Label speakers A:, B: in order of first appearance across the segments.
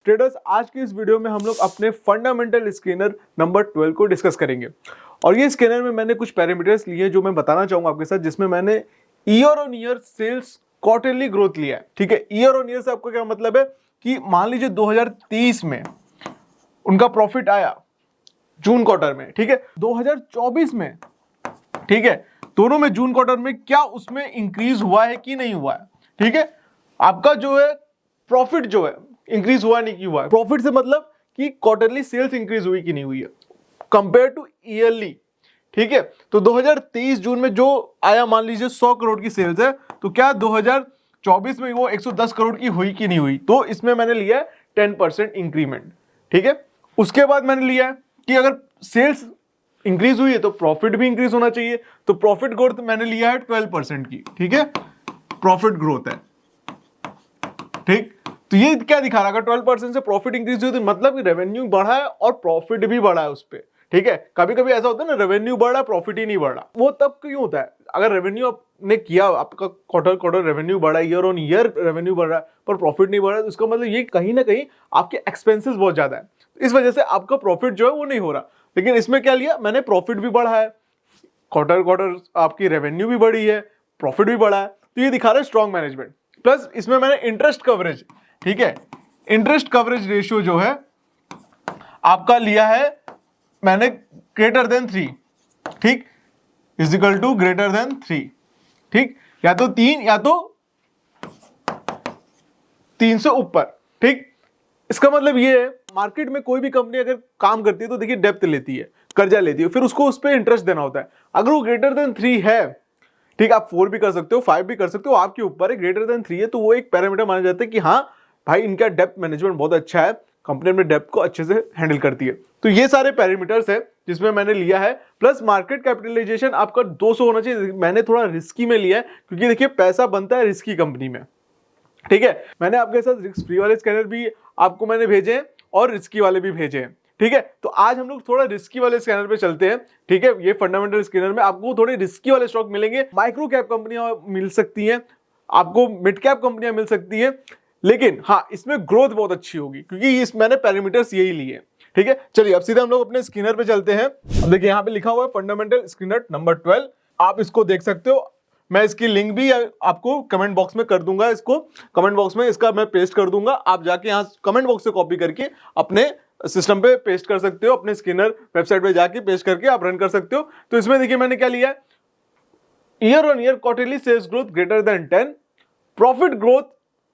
A: Traders, आज की इस वीडियो में हम लोग अपने फंडामेंटल स्कैनर नंबर 12 को डिस्कस करेंगे। और ये स्कैनर में मैंने कुछ पैरामीटर्स लिए जो मैं बताना चाहूंगा आपके साथ, जिसमें मैंने year on year sales quarterly growth लिया है। ठीक है, ईयर ऑन ईयर से आपको क्या मतलब है कि मान लीजिए 2023 में उनका प्रॉफिट आया जून क्वार्टर में, ठीक है, 2024 में, ठीक है, दोनों में जून क्वार्टर में क्या उसमें इंक्रीज हुआ है कि नहीं हुआ है। ठीक है, आपका जो है प्रॉफिट जो है इंक्रीज हुआ नहीं कि हुआ है। प्रॉफिट से मतलब कि क्वार्टरली सेल्स इंक्रीज हुई कि नहीं हुई है कंपेयर टू ईयरली। ठीक है, तो 2023 जून में जो आया मान लीजिए 100 करोड़ की सेल्स है, तो क्या 2024 में वो 110 करोड़ की हुई कि नहीं हुई। तो इसमें मैंने लिया है 10% इंक्रीमेंट। ठीक है, उसके बाद मैंने लिया है कि अगर सेल्स इंक्रीज हुई है तो प्रॉफिट भी इंक्रीज होना चाहिए। तो प्रॉफिट ग्रोथ मैंने लिया है 12% की। ठीक है, प्रॉफिट ग्रोथ है। ठीक, तो ये क्या दिखा रहा है, अगर 12% से प्रॉफिट इंक्रीज हुई तो मतलब कि रेवेन्यू बढ़ा है और प्रॉफिट भी बढ़ा है उस पर। ठीक है, कभी कभी ऐसा होता है ना, रेवेन्यू बढ़ा प्रॉफिट ही नहीं बढ़ा। वो तब क्यों होता है, अगर रेवेन्यू आपने किया, आपका क्वार्टर क्वार्टर रेवेन्यू बढ़ा, ईयर ऑन ईयर रेवेन्यू बढ़ रहा है पर प्रॉफिट नहीं बढ़ रहा है, तो इसका मतलब ये कहीं ना कहीं आपके एक्सपेंसेस बहुत ज्यादा है, इस वजह से आपका प्रॉफिट जो है वो नहीं हो रहा। लेकिन इसमें क्या लिया मैंने, प्रॉफिट भी बढ़ा है, क्वार्टर क्वार्टर आपकी रेवेन्यू भी बढ़ी है, प्रॉफिट भी बढ़ा है, तो ये दिखा रहा है स्ट्रॉन्ग मैनेजमेंट। प्लस इसमें मैंने इंटरेस्ट कवरेज, ठीक है, इंटरेस्ट कवरेज रेशियो जो है आपका लिया है मैंने ग्रेटर देन 3, ठीक, is equal to greater than 3। ठीक, या तो 3 या तो 3 से ऊपर। ठीक, इसका मतलब ये है मार्केट में कोई भी कंपनी अगर काम करती है तो देखिए डेप्थ लेती है, कर्जा लेती है, फिर उसको उस पर इंटरेस्ट देना होता है। अगर वो ग्रेटर देन 3 है, ठीक, आप 4 भी कर सकते हो, 5 भी कर सकते हो, आपके ऊपर है, ग्रेटर देन 3 है तो वो एक पैरामीटर माना जाता है कि हाँ भाई इनका डेप्थ मैनेजमेंट बहुत अच्छा है, कंपनी में डेप्थ को अच्छे से हैंडल करती है। तो ये सारे पैरामीटर्स है जिसमें मैंने लिया है। प्लस मार्केट कैपिटलाइजेशन आपका 200 होना चाहिए। मैंने थोड़ा रिस्की में लिया है क्योंकि देखिए पैसा बनता है रिस्की कंपनी में। ठीक है, मैंने आपके साथ रिस्क फ्री वाले स्कैनर भी आपको मैंने भेजे हैं और रिस्की वाले भी भेजे हैं। ठीक है, तो आज हम लोग थोड़ा रिस्की वाले स्कैनर पे चलते हैं। ठीक है, ये फंडामेंटल स्कैनर में आपको थोड़े रिस्की वाले स्टॉक मिलेंगे, माइक्रो कैप कंपनियां मिल सकती हैं, आपको मिड कैप कंपनियां मिल सकती हैं, लेकिन हाँ इसमें ग्रोथ बहुत अच्छी होगी क्योंकि इस मैंने पैरामीटर्स यही लिए। ठीक है, चलिए अब सीधे हम लोग अपने स्कैनर पे चलते हैं। अब देखिए यहाँ पे लिखा हुआ है फंडामेंटल स्कैनर नंबर 12, आप इसको देख सकते हो। मैं इसकी लिंक भी आपको कमेंट बॉक्स में कर दूंगा, इसको कमेंट बॉक्स में इसका मैं पेस्ट कर दूंगा, आप जाके यहाँ कमेंट बॉक्स से कॉपी करके अपने सिस्टम पे पेस्ट कर सकते हो, अपने स्कैनर वेबसाइट पे जाके पेस्ट करके आप रन कर सकते हो। तो इसमें देखिए मैंने क्या लिया है, year on year quarterly sales growth greater than 10, profit growth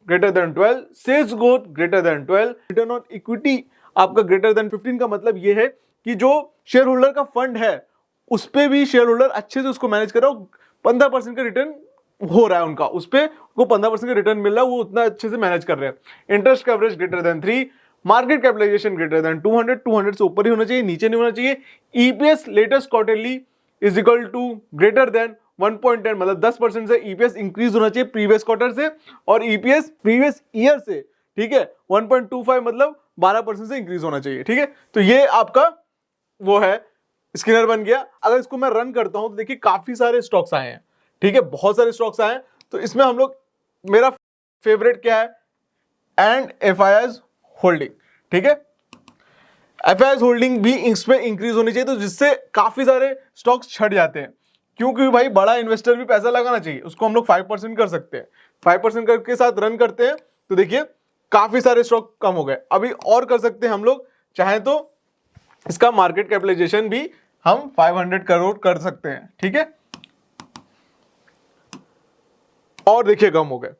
A: greater than 12, sales growth greater than 12, return on equity आपका ग्रेटर देन 15। का मतलब ये है कि जो शेयर होल्डर का फंड है उस पे भी शेयर होल्डर अच्छे से उसको मैनेज कर रहा हो, 15% का रिटर्न हो रहा है उनका, उस पे वो 15% का रिटर्न मिल रहा है, वो उतना अच्छे से मैनेज कर रहे हैं। Interest coverage greater than 3, market capitalisation greater than 200 से ऊपर ही होना चाहिए, नीचे नहीं होना चाहिए। EPS latest quarterly is equal to greater than 1.10, मतलब 10% से ईपीएस इंक्रीज होना चाहिए प्रीवियस क्वार्टर से, और ईपीएस प्रीवियस ईयर से, ठीक है, 1.25 मतलब 12% से इंक्रीज होना चाहिए। ठीक है, तो ये आपका वो है स्कैनर बन गया। अगर इसको मैं रन करता हूं तो देखिए काफी सारे स्टॉक्स आए हैं। ठीक है, बहुत सारे स्टॉक्स आए हैं। तो इसमें हम लोग, मेरा फेवरेट क्या है, एंड एफआईआईज होल्डिंग। ठीक है, एफआईआईज होल्डिंग भी इसमें इंक्रीज होनी चाहिए, तो जिससे काफी सारे स्टॉक्स छट जाते हैं, क्योंकि भाई बड़ा इन्वेस्टर भी पैसा लगाना चाहिए, उसको हम लोग 5% कर सकते हैं, 5% के साथ रन करते हैं तो देखिए काफी सारे स्टॉक कम हो गए। अभी और कर सकते हैं हम लोग, चाहे तो इसका मार्केट कैपिटलाइजेशन भी हम 500 करोड़ कर सकते हैं। ठीक है, और देखिए कम हो गए।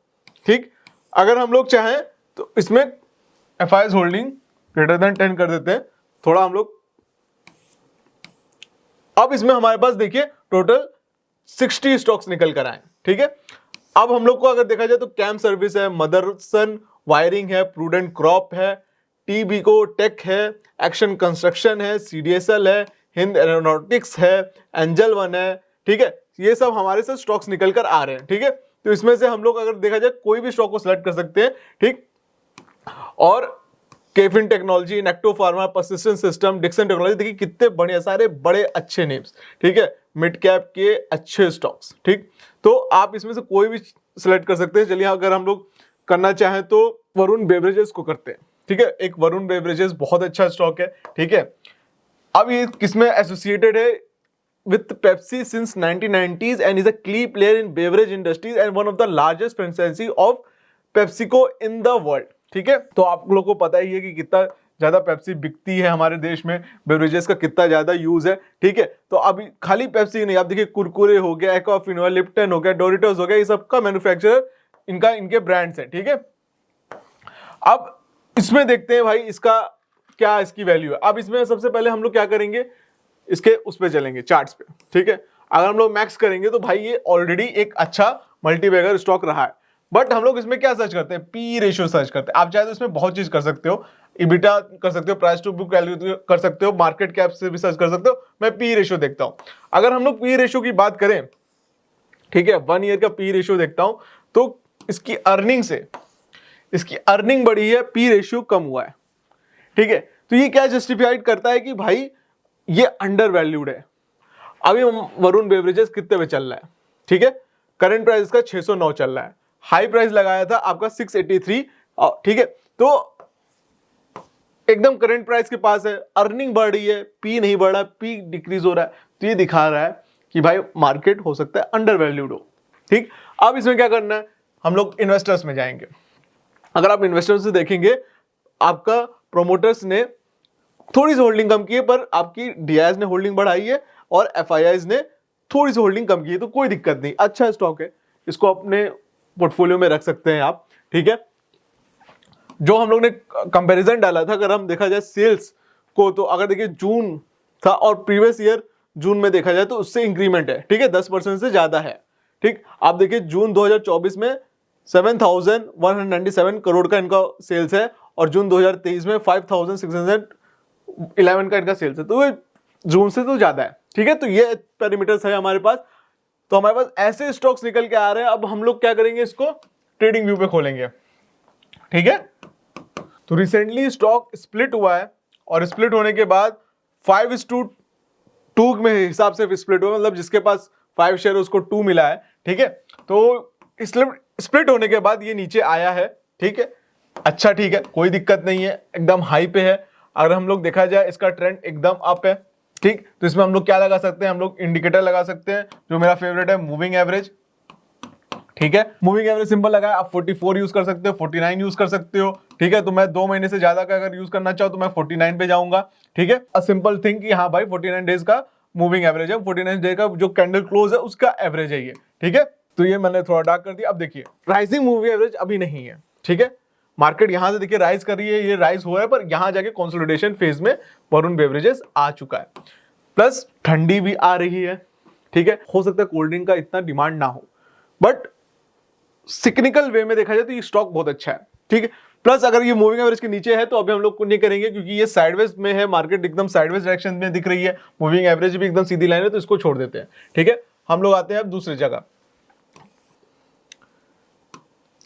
A: ठीक, अगर हम लोग चाहें तो इसमें एफआईआईज होल्डिंग ग्रेटर देन 10 कर देते हैं, थोड़ा हम लोग, अब इसमें हमारे पास देखिए टोटल 60 स्टॉक्स निकल कर आए। ठीक है, अब हम लोग को अगर देखा जाए तो कैम सर्विस है, मदरसन वायरिंग है, प्रूडेंट क्रॉप है, टीबीको टेक है, एक्शन कंस्ट्रक्शन है, सीडीएसएल है, हिंद एरोनॉटिक्स है, एंजल वन है। ठीक है, ये सब हमारे साथ स्टॉक्स निकल कर आ रहे हैं। ठीक है, तो इसमें से हम लोग अगर देखा जाए कोई भी स्टॉक को सिलेक्ट कर सकते हैं। ठीक, और केफिन टेक्नोलॉजी, नेक्टो फार्मा, पर्सिस्टेंट सिस्टम, डिक्सन टेक्नोलॉजी, देखिए कितने बढ़िया सारे बड़े अच्छे नेम्स। ठीक है, मिड कैप के अच्छे स्टॉक्स। ठीक, तो आप इसमें से कोई भी सिलेक्ट कर सकते हैं। चलिए अगर हम लोग करना चाहें तो वरुण बेवरेजेस को करते हैं। ठीक है। एक वरुण बेवरेजेस बहुत अच्छा स्टॉक है, ठीक है। अब ये किसमें एसोसिएटेड है? with Pepsi since 1990s and is a key player in beverage industries and one of the largest franchisee of PepsiCo in the world, ठीक है। तो आप लोगों को पता ही है कि कितना ज्यादा पेप्सी बिकती है हमारे देश में, बेवरेजेस का कितना ज्यादा यूज है, ठीक है। तो अभी खाली पेप्सी नहीं, आप देखिए कुरकुरे हो गया, एक्वाफिनो, लिप्टन हो गया, डोरिटोस हो गया, ये सबका मैन्युफैक्चरर इनके ब्रांड्स है, ठीक है। अब इसमें देखते हैं भाई इसका क्या इसकी वैल्यू है। अब इसमें सबसे पहले हम लोग क्या करेंगे, इसके उस पे चलेंगे चार्ट्स पे, ठीक है। अगर हम लोग मैक्स करेंगे तो भाई ये ऑलरेडी एक अच्छा मल्टीबैगर स्टॉक रहा है, बट हम लोग इसमें क्या सर्च करते हैं? पी रेशियो सर्च करते हैं। आप चाहे तो इसमें बहुत चीज कर सकते हो, इबिटा कर सकते हो, प्राइस टू बुक वैल्यू कर सकते हो, मार्केट कैप से भी सर्च कर सकते हो। मैं पी रेशियो देखता हूं। अगर हम लोग पी रेशियो की बात करें, ठीक है, 1 ईयर का पी रेशियो देखता हूं, तो इसकी अर्निंग से इसकी अर्निंग बढ़ी है, पी रेशियो कम हुआ है, ठीक है। तो ये क्या जस्टिफाइड करता है कि भाई ये अंडर वैल्यूड है। अभी वरुण बेवरेजेस कितने पे चल रहा है, ठीक है, करंट प्राइस का 609 चल रहा है, हाई प्राइस लगाया था आपका 683, ठीक है। तो एकदम करंट प्राइस के पास है, अर्निंग बढ़ रही है, पी नहीं बढ़ रहा, पी डिक्रीज हो रहा है। तो ये दिखा रहा है कि भाई मार्केट हो सकता है अंडर वैल्यूड हो, ठीक। अब इसमें क्या करना है, हम लोग इन्वेस्टर्स में जाएंगे। अगर आप इन्वेस्टर्स से देखेंगे, आपका प्रोमोटर्स ने थोड़ी सी होल्डिंग कम की है, पर आपकी डीआईएस ने होल्डिंग बढ़ाई है और एफआईआईज ने थोड़ी सी होल्डिंग कम की है, तो कोई दिक्कत नहीं, अच्छा स्टॉक है, इसको अपने पोर्टफोलियो में रख सकते हैं आप, ठीक है। जो हम लोग ने कंपैरिजन डाला था, अगर हम देखा जाए सेल्स को, तो अगर देखिए जून था और प्रीवियस ईयर जून में देखा जाए तो उससे इंक्रीमेंट है, ठीक है, 10% से ज्यादा है, ठीक। आप देखिए जून 2024 में 7,197 करोड़ का इनका सेल्स है और जून 2023 में 5,611 का इनका सेल्स है, तो ये जून से तो ज्यादा है, ठीक है। तो ये पैरामीटर्स है हमारे पास। तो हमारे पास ऐसे स्टॉक्स निकल के आ रहे हैं। अब हम लोग क्या करेंगे, इसको ट्रेडिंग व्यू पे खोलेंगे, ठीक है। तो रिसेंटली स्टॉक स्प्लिट हुआ है और स्प्लिट होने के बाद 5:2 में हिसाब से स्प्लिट हुआ, मतलब जिसके पास 5 शेयर उसको 2 मिला है, ठीक है। तो स्प्लिट होने के बाद ये नीचे आया है, ठीक है, अच्छा, ठीक है, कोई दिक्कत नहीं है, एकदम हाई पे है। अगर हम लोग देखा जाए इसका ट्रेंड एकदम अप है, ठीक। तो इसमें हम लोग क्या लगा सकते हैं, हम लोग इंडिकेटर लगा सकते हैं, जो मेरा फेवरेट है मूविंग एवरेज, ठीक है। मूविंग एवरेज सिंपल लगाया, आप 44 यूज कर सकते हो, 49 यूज कर सकते हो, ठीक है। तो मैं 2 महीने से ज्यादा का अगर यूज करना चाहूँ तो मैं 49 पे जाऊंगा, ठीक है। अ सिंपल थिंग कि हाँ भाई 49 डेज का मूविंग एवरेज है, 49 डेज का जो कैंडल क्लोज है उसका एवरेज है ये, ठीक है। तो ये मैंने थोड़ा डार्क कर दिया। अब देखिए राइजिंग मूविंग एवरेज अभी नहीं है, ठीक है। मार्केट यहां से देखिए राइज कर रही है, ये राइज हुआ है, पर यहां जाके कंसोलिडेशन फेज में वरुण बेवरेजेस आ चुका है। प्लस ठंडी भी आ रही है, ठीक है। हो सकता है कोल्ड ड्रिंक का इतना डिमांड ना हो, बट सिग्निकल वे में देखा जाए तो ये स्टॉक बहुत अच्छा है, ठीक है। प्लस अगर ये मूविंग एवरेज के नीचे है तो अभी हम लोग नहीं करेंगे, क्योंकि ये साइडवेज में है, मार्केट एकदम साइडवेज डायरेक्शन में दिख रही है, मूविंग एवरेज भी एकदम सीधी लाइन है, तो इसको छोड़ देते हैं, ठीक है। हम लोग आते हैं अब दूसरी जगह,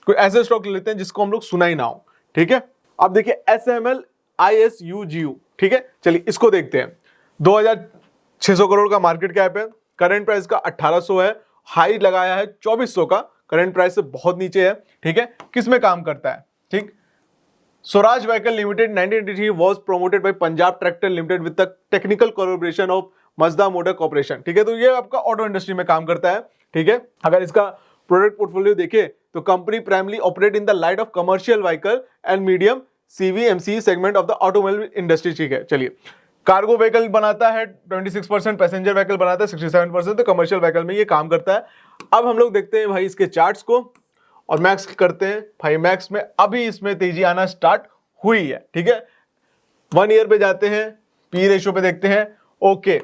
A: कोई ऐसे स्टॉक लेते हैं जिसको हम लोग सुना ही ना हो, ठीक है। अब देखिए SML ISUGU, ठीक है, चलिए इसको देखते हैं। 2,600 करोड़ का मार्केट कैप है, करंट प्राइस का 1800 है, हाई लगाया है 2400 का, करंट प्राइस से बहुत नीचे है, ठीक है। किस में काम करता है, ठीक। Swaraj vehicle limited 1983 was promoted by Punjab tractor limited with the technical collaboration of मजदा motor corporation, ठीक है। तो ये आपका ऑटो इंडस्ट्री में काम करता है, ठीक है। अगर इसका प्रोडक्ट पोर्टफोलियो देखे तो company primarily operate in the light of commercial vehicle and medium CVMCE segment of the automobile industry, ठीक है। चलिए कार्गो व्हीकल बनाता है 26%, पैसेंजर व्हीकल बनाता है 67%, तो कमर्शियल व्हीकल में ये काम करता है। अब हम लोग देखते हैं भाई इसके चार्ट्स को और मैक्स करते हैं भाई। मैक्स में अभी इसमें तेजी आना स्टार्ट हुई है, ठीक है। 1 ईयर पे जाते हैं, पी रेशियो पे देखते हैं, ओके।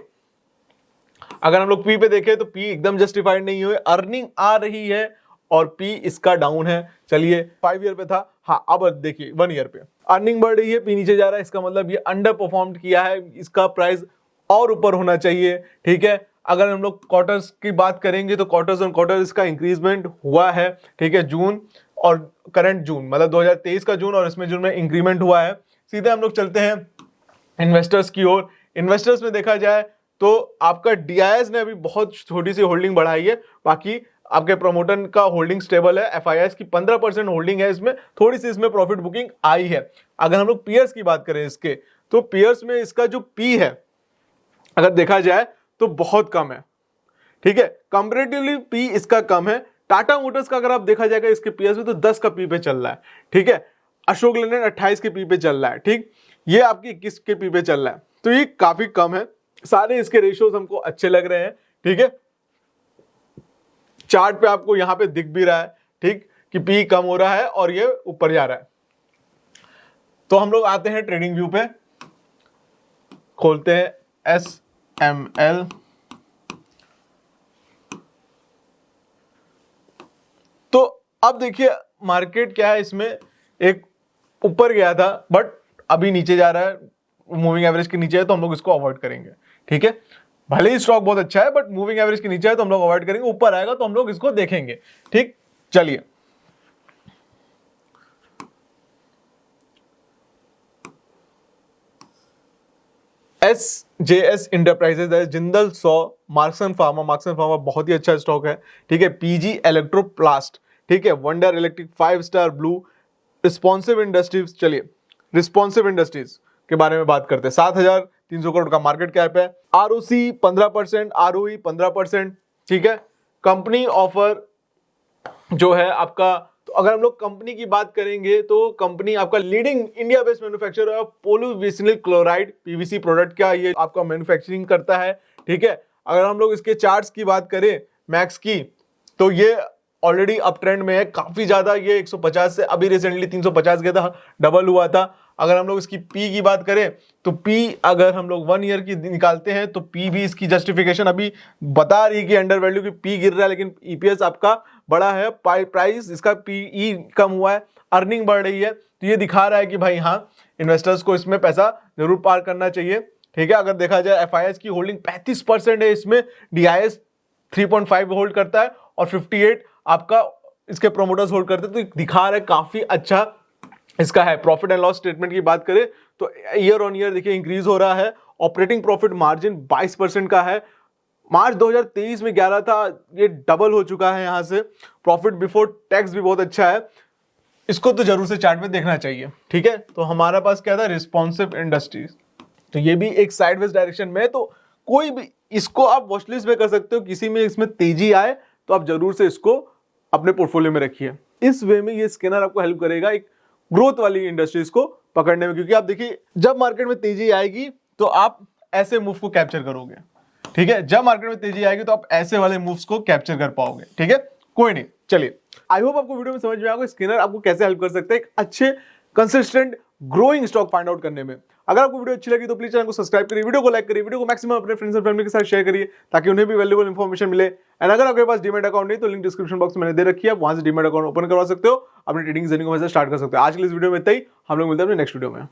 A: अगर हम लोग पी पे देखें तो पी एकदम जस्टिफाइड नहीं हुए, अर्निंग आ रही है और पी इसका डाउन है। चलिए 5 ईयर पे था, हाँ अब देखिए 1 ईयर पे अर्निंग बढ़ रही है, पी नीचे जा रहा है, इसका मतलब ये अंडर परफॉर्म किया है, इसका प्राइस और ऊपर होना चाहिए, ठीक है। अगर हम लोग क्वार्टर्स की बात करेंगे तो क्वार्टर्स ऑन क्वार्टर इसका इंक्रीजमेंट हुआ है, ठीक है। जून और करंट जून मतलब 2023 का जून और इसमें जून में इंक्रीमेंट हुआ है। सीधे हम लोग चलते हैं इन्वेस्टर्स की ओर। इन्वेस्टर्स में देखा जाए तो आपका डीआईएस ने अभी बहुत छोटी सी होल्डिंग बढ़ाई है, बाकी आपके प्रमोटर का होल्डिंग स्टेबल है, FIS की 15% होल्डिंग है इसमें, थोड़ी सी इसमें प्रॉफिट बुकिंग आई है। अगर हम लोग पीयर्स की बात करें इसके, तो पीयर्स में इसका जो पी है अगर देखा जाए तो बहुत कम है, ठीक है, कंपैरेटिवली पी इसका कम है। टाटा मोटर्स का अगर आप देखा जाएगा इसके पीएस में तो 10 का पी पे चल रहा है, ठीक है। अशोक लेलैंड 28 के पी पे चल रहा है, ठीक, ये आपकी 21 के पी पे चल रहा है, तो ये काफी कम है। सारे इसके रेशियोज हमको अच्छे लग रहे हैं, ठीक है। चार्ट पे आपको यहां पे दिख भी रहा है, ठीक, कि पी कम हो रहा है और ये ऊपर जा रहा है। तो हम लोग आते हैं ट्रेडिंग व्यू पे, खोलते हैं SML, तो अब देखिए मार्केट क्या है, इसमें एक ऊपर गया था बट अभी नीचे जा रहा है, मूविंग एवरेज के नीचे है, तो हम लोग इसको अवॉइड करेंगे, ठीक है। भले ही स्टॉक बहुत अच्छा है बट मूविंग एवरेज के नीचे है तो हम लोग अवॉइड करेंगे, ऊपर आएगा तो हम लोग इसको देखेंगे, ठीक। चलिए SJS इंटरप्राइजेज है, जिंदल 100, मार्क्सन फार्मा बहुत ही अच्छा स्टॉक है, ठीक है। PG इलेक्ट्रोप्लास्ट, ठीक है। Wonder electric 5 star blue, responsive industries. चलिए रिस्पॉन्सिव इंडस्ट्रीज के बारे में बात करते हैं। 7,300 करोड़ का मार्केट कैप है, ROC 15%, ROE 15%, ठीक है। कंपनी ऑफर जो है आपका, तो अगर हम लोग कंपनी की बात करेंगे तो कंपनी आपका लीडिंग इंडिया बेस्ड मैन्युफैक्चरर है पोलीविसिल क्लोराइड PVC प्रोडक्ट का ये आपका मैन्युफैक्चरिंग करता है, ठीक है। अगर हम लोग इसके चार्ट्स की बात करें मैक्स की, तो ये ऑलरेडी अप ट्रेंड में है काफी ज्यादा, ये 150 से अभी रिसेंटली 350 गया था, डबल हुआ था। अगर हम लोग इसकी पी की बात करें तो पी अगर हम लोग 1 ईयर की निकालते हैं तो पी भी इसकी जस्टिफिकेशन अभी बता रही है कि अंडर वैल्यू की पी गिर रहा है, लेकिन EPS आपका बड़ा है, प्राइस इसका PE कम हुआ है, अर्निंग बढ़ रही है, तो ये दिखा रहा है कि भाई हाँ इन्वेस्टर्स को इसमें पैसा जरूर पार करना चाहिए, ठीक है। अगर देखा जाए FIS की होल्डिंग 35% है, इसमें DIS 3.5 होल्ड करता है और 58 आपका इसके प्रोमोटर्स होल्ड करते हैं, तो दिखा रहा है काफी अच्छा इसका है। प्रॉफिट एंड लॉस स्टेटमेंट की बात करें तो ईयर ऑन ईयर देखिए इंक्रीज हो रहा है। ऑपरेटिंग प्रॉफिट मार्जिन 22% का है, मार्च 2023 में 11 था, ये डबल हो चुका है यहाँ से। प्रॉफिट बिफोर टैक्स भी बहुत अच्छा है, इसको तो जरूर से चार्ट में देखना चाहिए, ठीक है। तो हमारा पास क्या था, रिस्पॉन्सिव इंडस्ट्रीज, तो ये भी एक साइडवेज डायरेक्शन में है, तो कोई भी इसको आप वॉचलिस्ट में कर सकते हो, किसी में इसमें तेजी आए तो आप जरूर से इसको अपने पोर्टफोलियो में रखिए। इस वे में ये स्कैनर आपको हेल्प करेगा एक ग्रोथ वाली इंडस्ट्रीज को पकड़ने में, क्योंकि आप देखिए जब मार्केट में तेजी आएगी तो आप ऐसे मूव को कैप्चर करोगे, ठीक है। जब मार्केट में तेजी आएगी तो आप ऐसे वाले मूव्स को कैप्चर कर पाओगे, ठीक है। कोई नहीं, चलिए आई होप आपको वीडियो में समझ में आएगा स्कैनर आपको कैसे हेल्प कर सकता है एक अच्छे consistent growing stock find out करने में। अगर आपको वीडियो अच्छी लगी तो प्लीज चैनल को सब्सक्राइब करिए, वीडियो को लाइक करिए, वीडियो को मैक्सिमम अपने फ्रेंड्स एंड फैमिली के साथ शेयर करिए ताकि उन्हें भी वैल्यूएबल इंफॉर्मेशन मिले। एंड अगर आपके पास डीमैट अकाउंट नहीं तो लिंक डिस्क्रिप्शन बॉक्स में मैंने दे रखी है, वहां से डीमैट अकाउंट ओपन करवा सकते हो, अपनी ट्रेडिंग जर्नी को वैसे स्टार्ट कर सकते हो। आज के इस वीडियो में इतना ही, हम लोग मिलते हैं अपने नेक्स्ट वीडियो में।